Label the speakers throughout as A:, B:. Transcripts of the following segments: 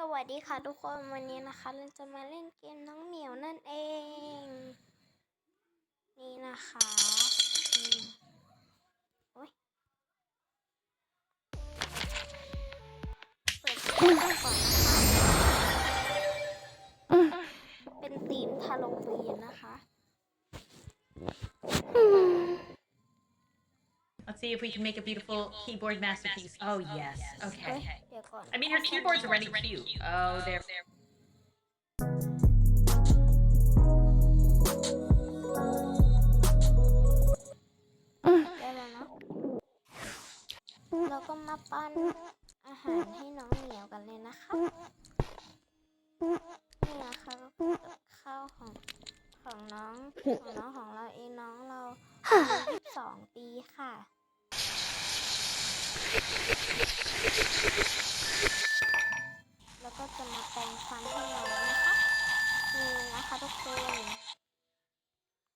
A: สวัสดีค่ะทุกคนวันนี้นะคะเราจะมาเล่นเกมน้องเหมียวนั่นเอง นี่นะคะโอ๊ยเปิดเกมก่อนนะคะเป็นธีมฮาโลวีนนะคะ
B: Let's see if we can make a beautiful keyboard masterpiece. Oh, yes.
A: เฮ้ย
B: Okay.
A: เดี๋ยวก่อน
B: I mean, your keyboard's already cute. Oh, there.
A: ได้แล้วเนาะเราก็มาปั้นอาหารให้น้องเหมียวกันเลยนะคะนี่นะคะก็คือกับข้าวของน้องของเราเองน้องเราอายุ22 ปีค่ะแล้วก็จะมาแปรงฟันให้น้องนะคะนี่นะคะทุกคน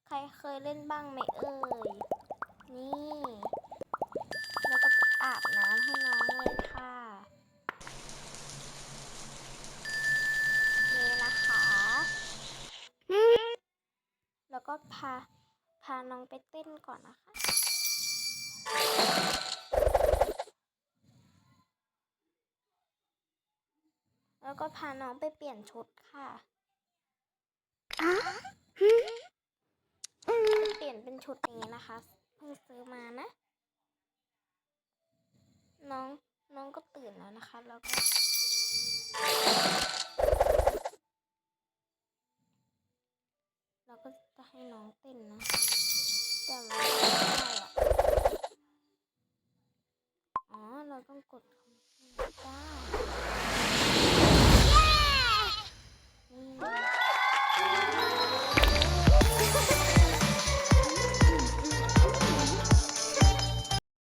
A: ใครเคยเล่นบ้างไหมเอ่ยนี่แล้วก็อาบน้ำให้น้องเลยค่ะนี่นะคะแล้วก็พาน้องไปเต้นก่อนนะคะแล้วก็พาน้องไปเปลี่ยนชุดค่ะเปลี่ยนเป็นชุดอย่างนี้นะคะเพิ่งซื้อมานะน้องก็ตื่นแล้วนะคะแล้วก็จะให้น้องเต้นนะ